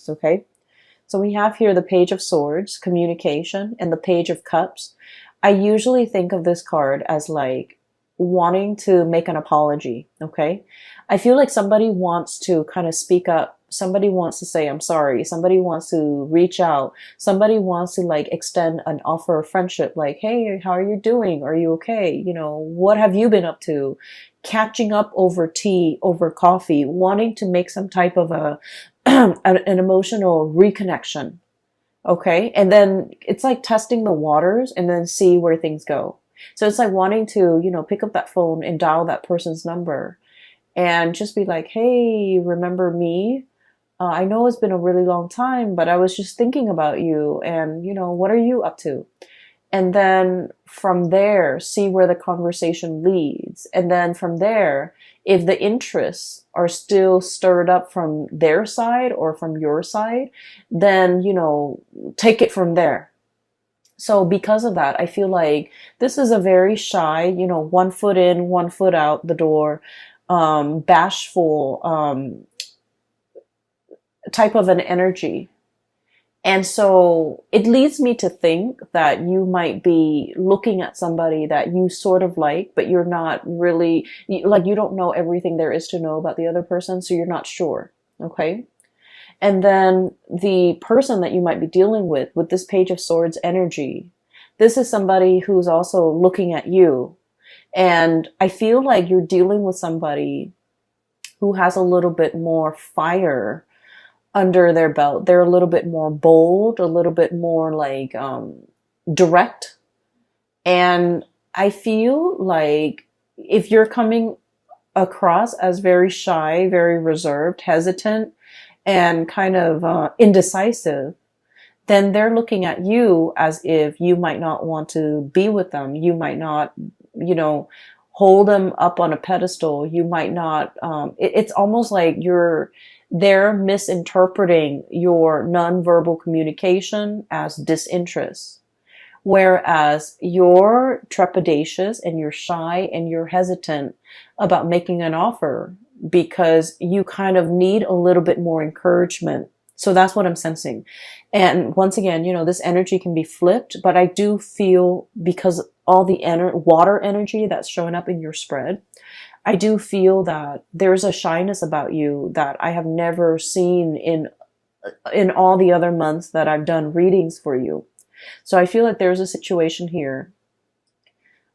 Okay. So we have here the Page of Swords, communication, and the Page of Cups. I usually think of this card as like wanting to make an apology. Okay. I feel like somebody wants to kind of speak up. Somebody wants to say, I'm sorry. Somebody wants to reach out. Somebody wants to like extend an offer of friendship. Like, hey, how are you doing? Are you okay? You know, what have you been up to? Catching up over tea, over coffee, wanting to make some type of a an emotional reconnection. Okay. And then it's like testing the waters and then see where things go. So it's like wanting to, pick up that phone and dial that person's number and just be like, hey, remember me? I know it's been a really long time, but I was just thinking about you and, what are you up to? And then from there, see where the conversation leads. And then from there, if the interests are still stirred up from their side or from your side, then, take it from there. So because of that, I feel like this is a very shy, 1 foot in, 1 foot out the door, bashful, type of an energy. And so it leads me to think that you might be looking at somebody that you sort of like, but you're not really, like, you don't know everything there is to know about the other person, so you're not sure. Okay. And then the person that you might be dealing with this Page of Swords energy, this is somebody who's also looking at you. And I feel like you're dealing with somebody who has a little bit more fire under their belt. They're a little bit more bold, a little bit more like direct. And I feel like if you're coming across as very shy, very reserved, hesitant, and kind of indecisive, then they're looking at you as if you might not want to be with them. You might not, hold them up on a pedestal. You might not, it's almost like they're misinterpreting your nonverbal communication as disinterest. Whereas you're trepidatious and you're shy and you're hesitant about making an offer because you kind of need a little bit more encouragement. So that's what I'm sensing. And once again, this energy can be flipped, but I do feel because all the water energy that's showing up in your spread, I do feel that there's a shyness about you that I have never seen in all the other months that I've done readings for you. So I feel like there's a situation here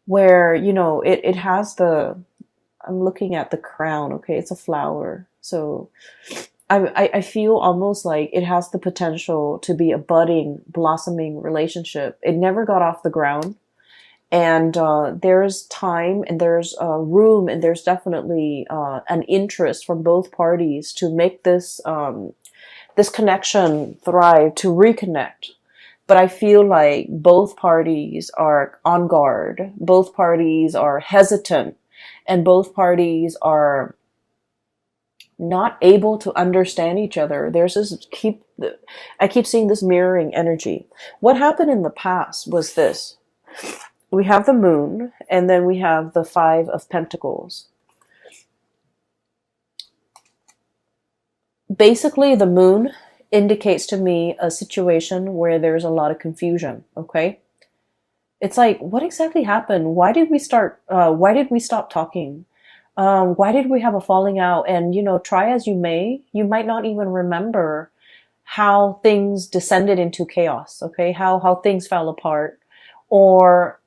where, it has I'm looking at the crown. Okay. It's a flower. So I feel almost like it has the potential to be a budding, blossoming relationship. It never got off the ground. And there's time and there's room and there's definitely an interest from both parties to make this this connection thrive, to reconnect. But I feel like both parties are on guard, both parties are hesitant, and both parties are not able to understand each other. I keep seeing this mirroring energy. What happened in the past was this. We have the moon, and then we have the 5 of Pentacles. Basically, the moon indicates to me a situation where there's a lot of confusion, okay? It's like, what exactly happened? Why did we stop talking? Why did we have a falling out? And, try as you may, you might not even remember how things descended into chaos, okay? How things fell apart. Or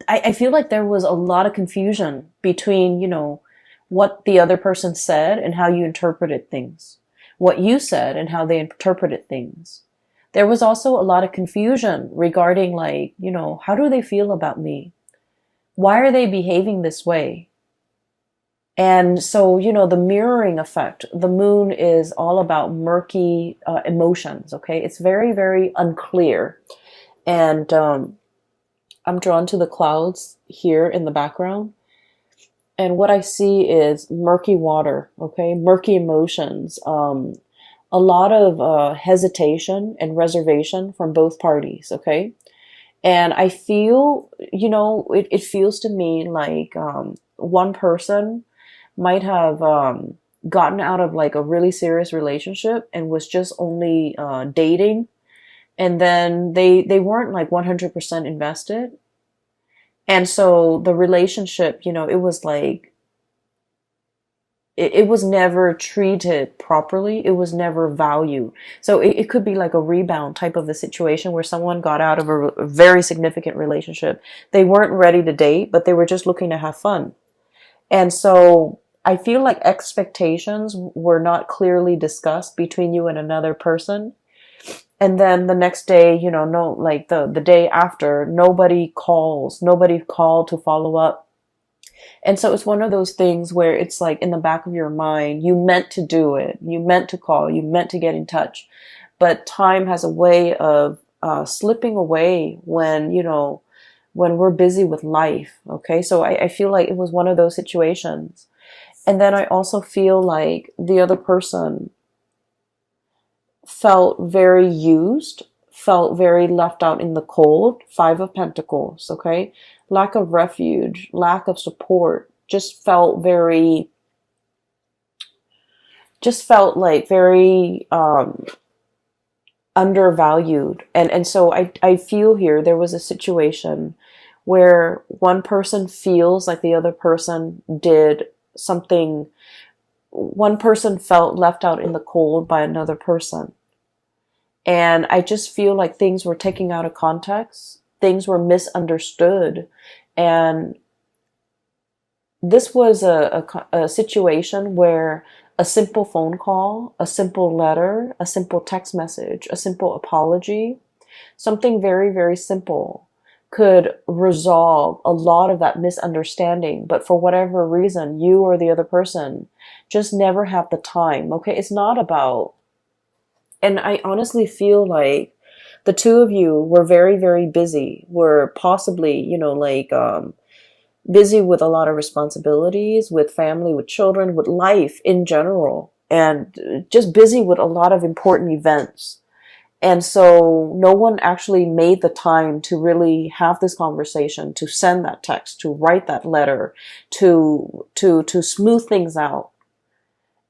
I feel like there was a lot of confusion between, what the other person said and how you interpreted things. What you said and how they interpreted things. There was also a lot of confusion regarding like, how do they feel about me? Why are they behaving this way? And so, the mirroring effect, the moon is all about murky emotions, okay? It's very, very unclear. And I'm drawn to the clouds here in the background. And what I see is murky water, okay? Murky emotions. A lot of hesitation and reservation from both parties, okay? And I feel, it feels to me like one person might have gotten out of like a really serious relationship and was just only dating, and then they weren't like 100% invested. And so the relationship, it was like it was never treated properly. It was never valued. So it could be like a rebound type of a situation where someone got out of a very significant relationship. They weren't ready to date, but they were just looking to have fun. And so I feel like expectations were not clearly discussed between you and another person. And then the next day, no, like the day after, nobody called to follow up. And so it's one of those things where it's like in the back of your mind, you meant to do it. You meant to call, you meant to get in touch. But time has a way of slipping away when we're busy with life. Okay. So I feel like it was one of those situations. And then I also feel like the other person felt very used, felt very left out in the cold. Five of Pentacles, okay? Lack of refuge, lack of support, just felt like very undervalued. And so I feel here there was a situation where one person feels like the other person did something. One person felt left out in the cold by another person. And I just feel like things were taken out of context. Things were misunderstood. And this was a situation where a simple phone call, a simple letter, a simple text message, a simple apology, something very, very simple could resolve a lot of that misunderstanding. But for whatever reason, you or the other person just never have the time. Okay. It's not about, and I honestly feel like the two of you were very, very busy, were possibly, busy with a lot of responsibilities, with family, with children, with life in general, and just busy with a lot of important events. And so no one actually made the time to really have this conversation, to send that text, to write that letter, to smooth things out.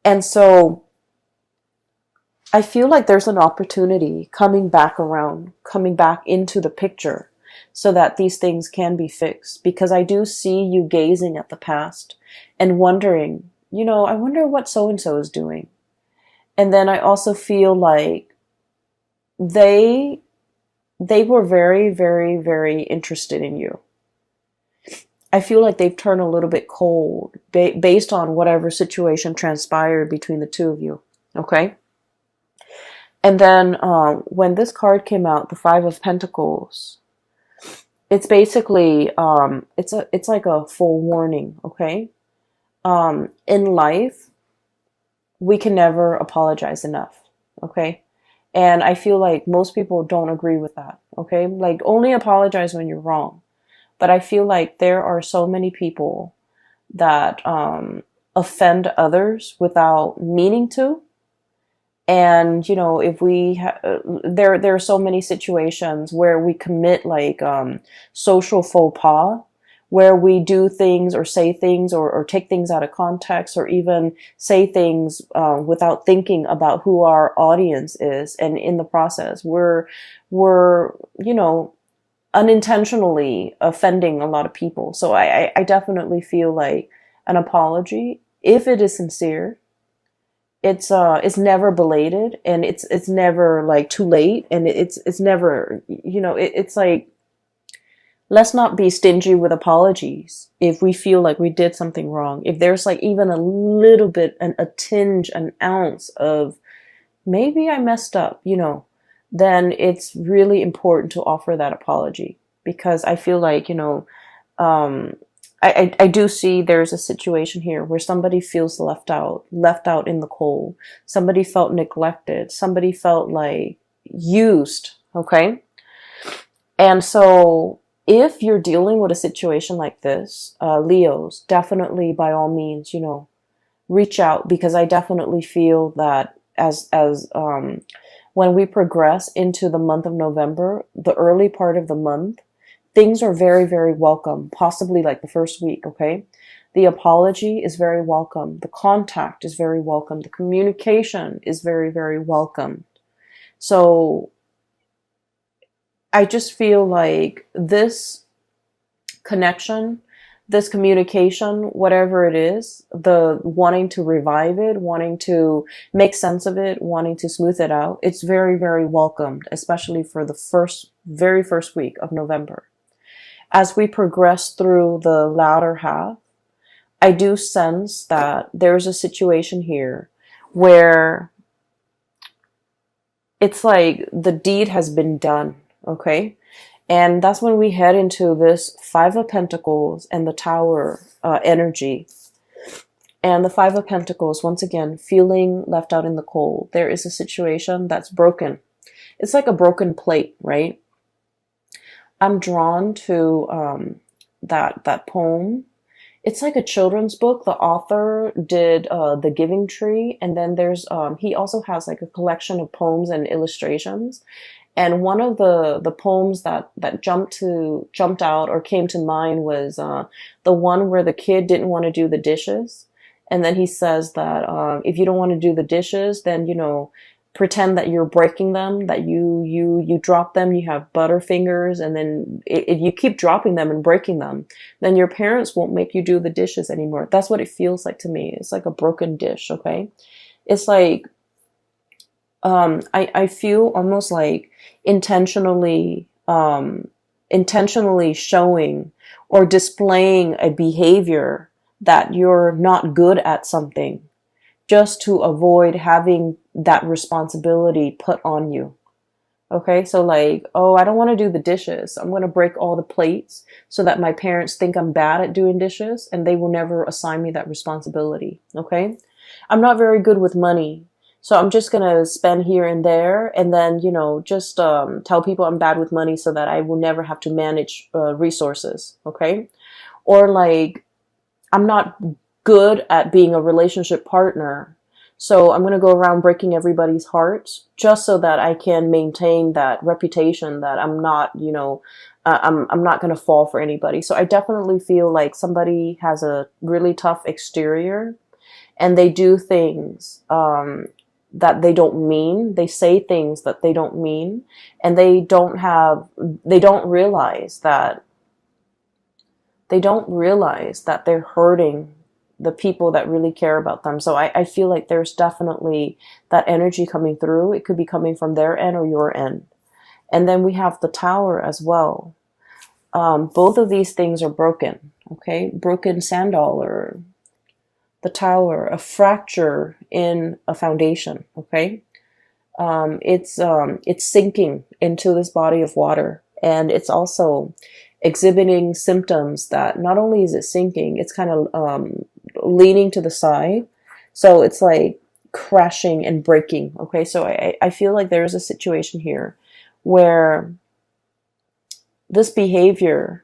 And so I feel like there's an opportunity coming back around, coming back into the picture so that these things can be fixed. Because I do see you gazing at the past and wondering, I wonder what so-and-so is doing. And then I also feel like they were very, very, very interested in you. I feel like they've turned a little bit cold based on whatever situation transpired between the two of you. Okay. And then when this card came out, the Five of Pentacles, it's basically it's like a full warning. Okay. In life, we can never apologize enough. Okay. And I feel like most people don't agree with that. Okay. Like only apologize when you're wrong. But I feel like there are so many people that offend others without meaning to. And, if we, there are so many situations where we commit like social faux pas, where we do things or say things or take things out of context, or even say things without thinking about who our audience is. And in the process, we're unintentionally offending a lot of people. So I definitely feel like an apology, if it is sincere, it's never belated, and it's never like too late, and it's never, it's like, let's not be stingy with apologies if we feel like we did something wrong. If there's like even a little bit, a tinge, an ounce of maybe I messed up, then it's really important to offer that apology. Because I feel like, I do see there's a situation here where somebody feels left out in the cold. Somebody felt neglected. Somebody felt like used. Okay. And so if you're dealing with a situation like this, Leos, definitely by all means, reach out, because I definitely feel that as when we progress into the month of November, the early part of the month, things are very, very welcome, possibly like the first week, okay? The apology is very welcome. The contact is very welcome. The communication is very, very welcome. So I just feel like this connection, this communication, whatever it is, the wanting to revive it, wanting to make sense of it, wanting to smooth it out, it's very, very welcomed, especially for the very first week of November. As we progress through the latter half, I do sense that there's a situation here where it's like the deed has been done, okay? And that's when we head into this Five of Pentacles and the Tower energy. And the Five of Pentacles, once again, feeling left out in the cold. There is a situation that's broken. It's like a broken plate, right? I'm drawn to that poem. It's like a children's book. The author did The Giving Tree, and then there's he also has like a collection of poems and illustrations. And one of the poems that jumped out or came to mind was the one where the kid didn't want to do the dishes, and then he says that if you don't want to do the dishes, then pretend that you're breaking them, that you drop them, you have butterfingers, and then if you keep dropping them and breaking them, then your parents won't make you do the dishes anymore. That's what it feels like to me. It's like a broken dish, okay? It's like, I feel almost like intentionally showing or displaying a behavior that you're not good at something, just to avoid having that responsibility put on you. Okay, so like, oh, I don't want to do the dishes. I'm going to break all the plates so that my parents think I'm bad at doing dishes and they will never assign me that responsibility. Okay, I'm not very good with money, so I'm just going to spend here and there, and then, just tell people I'm bad with money so that I will never have to manage resources. Okay, or like, I'm not good at being a relationship partner, so I'm going to go around breaking everybody's hearts just so that I can maintain that reputation that I'm not, I'm not going to fall for anybody. So I definitely feel like somebody has a really tough exterior, and they do things that they don't mean. They say things that they don't mean, and they don't realize that they're hurting the people that really care about them. So I feel like there's definitely that energy coming through. It could be coming from their end or your end. And then we have the Tower as well. Both of these things are broken, okay? Broken sand dollar, the Tower, a fracture in a foundation, okay? It's sinking into this body of water, and it's also exhibiting symptoms that not only is it sinking, it's kind of leaning to the side. So it's like crashing and breaking. Okay, so I feel like there is a situation here where this behavior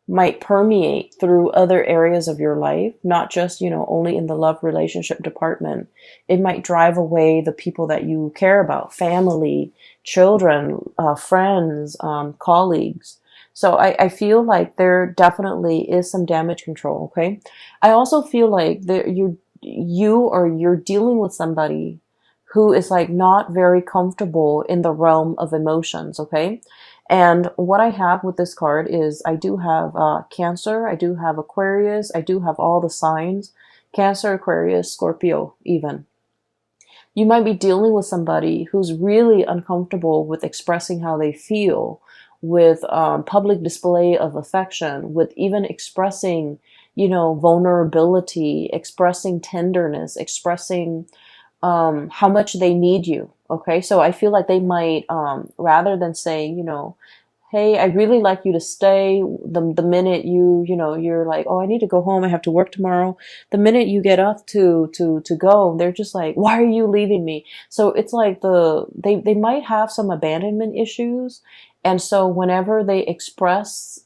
might permeate through other areas of your life, not just, only in the love relationship department. It might drive away the people that you care about, family, children, friends, colleagues. So I feel like there definitely is some damage control, okay? I also feel like you're dealing with somebody who is like not very comfortable in the realm of emotions, okay? And what I have with this card is I do have Cancer, I do have Aquarius, I do have all the signs, Cancer, Aquarius, Scorpio even. You might be dealing with somebody who's really uncomfortable with expressing how they feel, with public display of affection, with even expressing, vulnerability, expressing tenderness, expressing how much they need you. Okay, so I feel like they might, rather than saying, hey, I really like you to stay, the minute you're like, oh, I need to go home, I have to work tomorrow. The minute you get up to go, they're just like, why are you leaving me? So it's like they might have some abandonment issues. And so whenever they express,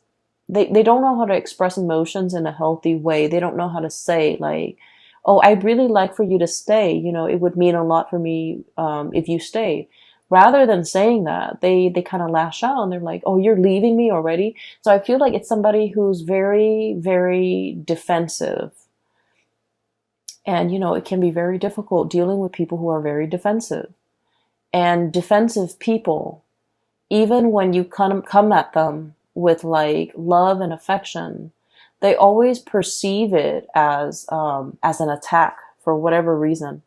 they don't know how to express emotions in a healthy way. They don't know how to say like, oh, I'd really like for you to stay. It would mean a lot for me if you stayed. rather than saying that, they kind of lash out and they're like, oh, you're leaving me already. So I feel like it's somebody who's very, very defensive. And, it can be very difficult dealing with people who are very defensive. And defensive people, even when you come at them with like love and affection, they always perceive it as an attack for whatever reason.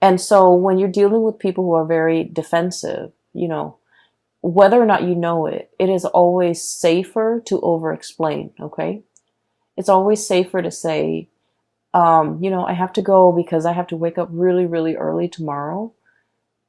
And so when you're dealing with people who are very defensive, whether or not you know it, it is always safer to over-explain, okay? It's always safer to say, I have to go because I have to wake up really, really early tomorrow,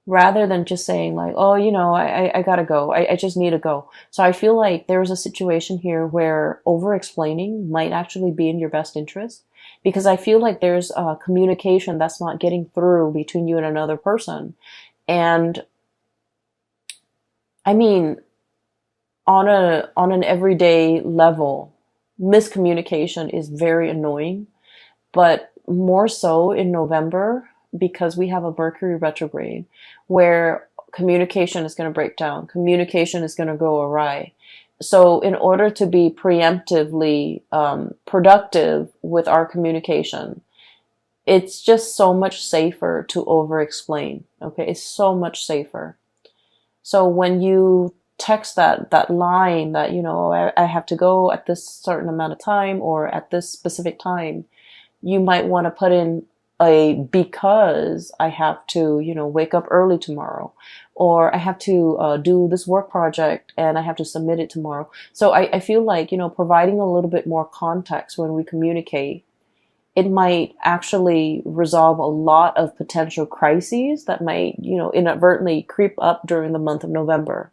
rather than just saying like, oh, I gotta go. I just need to go. So I feel like there's a situation here where over-explaining might actually be in your best interest, because I feel like there's communication that's not getting through between you and another person. And I mean, on an everyday level, miscommunication is very annoying, but more so in November, because we have a Mercury retrograde where communication is going to break down. Communication is going to go awry. So in order to be preemptively productive with our communication, it's just so much safer to over-explain. Okay, it's so much safer. So when you text that line that, I have to go at this certain amount of time or at this specific time, you might want to put in because I have to, wake up early tomorrow, or I have to do this work project and I have to submit it tomorrow. So I feel like, providing a little bit more context when we communicate, it might actually resolve a lot of potential crises that might, inadvertently creep up during the month of November.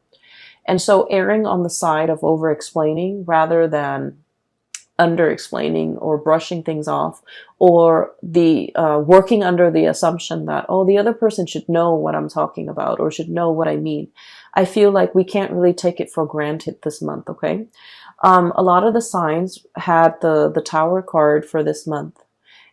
And so erring on the side of over-explaining rather than under-explaining or brushing things off, or the working under the assumption that, oh, the other person should know what I'm talking about or should know what I mean. I feel like we can't really take it for granted this month, okay? A lot of the signs had the Tower card for this month.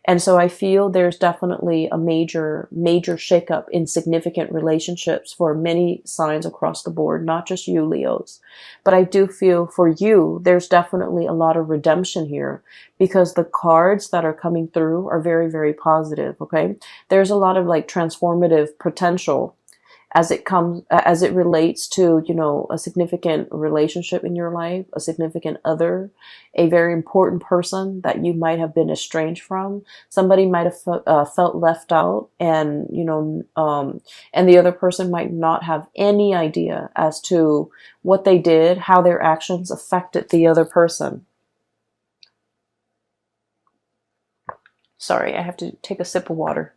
And so I feel there's definitely a major shakeup in significant relationships for many signs across the board, not just you, Leos. But I do feel for you, there's definitely a lot of redemption here, because the cards that are coming through are very, very positive, okay? There's a lot of like transformative potential as it relates to, a significant relationship in your life, a significant other, a very important person that you might have been estranged from. Somebody might have felt left out, and, and the other person might not have any idea as to what they did, how their actions affected the other person. Sorry, I have to take a sip of water.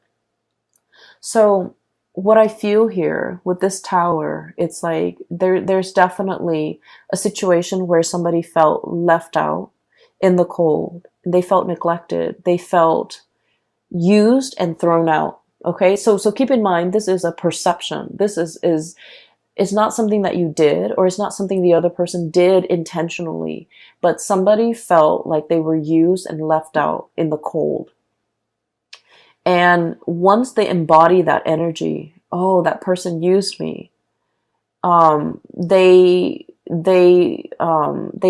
So what I feel here with this Tower, it's like there's definitely a situation where somebody felt left out in the cold. They felt neglected. They felt used and thrown out. Okay, so keep in mind, this is a perception. This is it's not something that you did, or it's not something the other person did intentionally, but somebody felt like they were used and left out in the cold. And once they embody that energy, oh, that person used me, they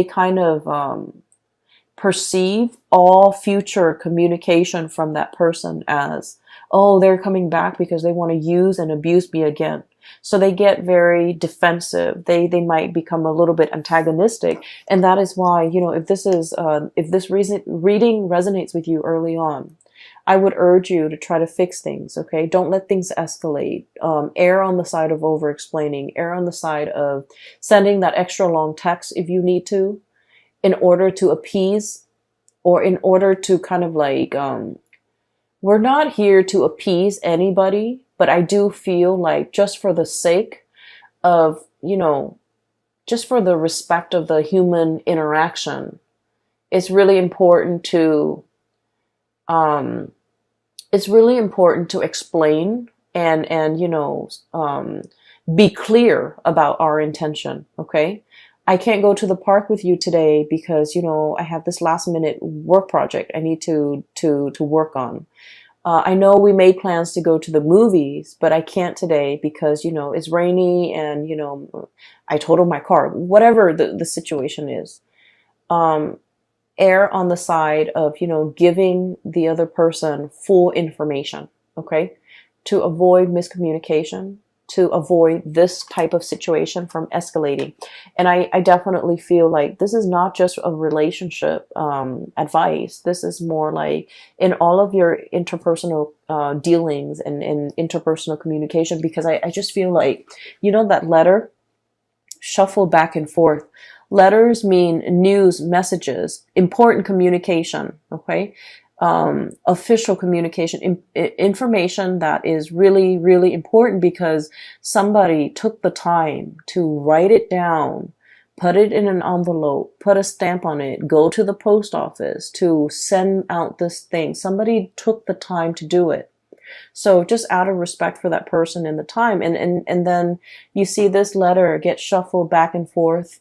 kind of perceive all future communication from that person as, oh, they're coming back because they want to use and abuse me again. So they get very defensive. They might become a little bit antagonistic, and that is why, if this reading resonates with you early on, I would urge you to try to fix things, okay? Don't let things escalate. Err on the side of over-explaining. Err on the side of sending that extra long text if you need to, in order to appease, or in order to kind of like, we're not here to appease anybody, but I do feel like just for the sake of, just for the respect of the human interaction, it's really important to explain and be clear about our intention. Okay. I can't go to the park with you today because, I have this last minute work project I need to work on. I know we made plans to go to the movies, but I can't today because, it's rainy and, I totaled my car, whatever the situation is. Um, Err on the side of, giving the other person full information, okay? To avoid miscommunication, to avoid this type of situation from escalating. And I definitely feel like this is not just a relationship advice. This is more like in all of your interpersonal dealings and interpersonal communication, because I just feel like, that letter shuffle back and forth. Letters mean news, messages, important communication, okay? Official communication, information that is really, really important because somebody took the time to write it down, put it in an envelope, put a stamp on it, go to the post office to send out this thing. Somebody took the time to do it. So just out of respect for that person and the time. And then you see this letter get shuffled back and forth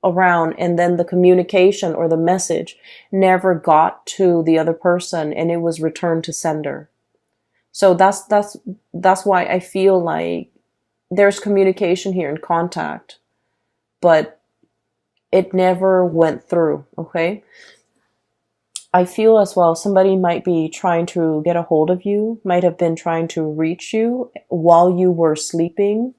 around, and then the communication or the message never got to the other person and it was returned to sender. So that's why I feel like there's communication here and contact, but it never went through, okay? I feel as well somebody might be trying to get a hold of you, might have been trying to reach you while you were sleeping.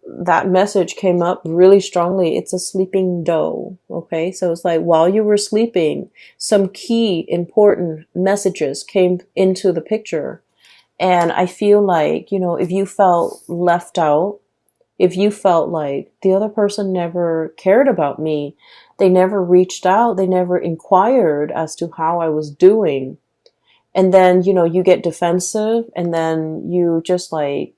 That message came up really strongly. It's a sleeping doe, okay? So it's like while you were sleeping, some key important messages came into the picture. And I feel like, if you felt left out, if you felt like the other person never cared about me, they never reached out, they never inquired as to how I was doing. And then, you get defensive and then you just like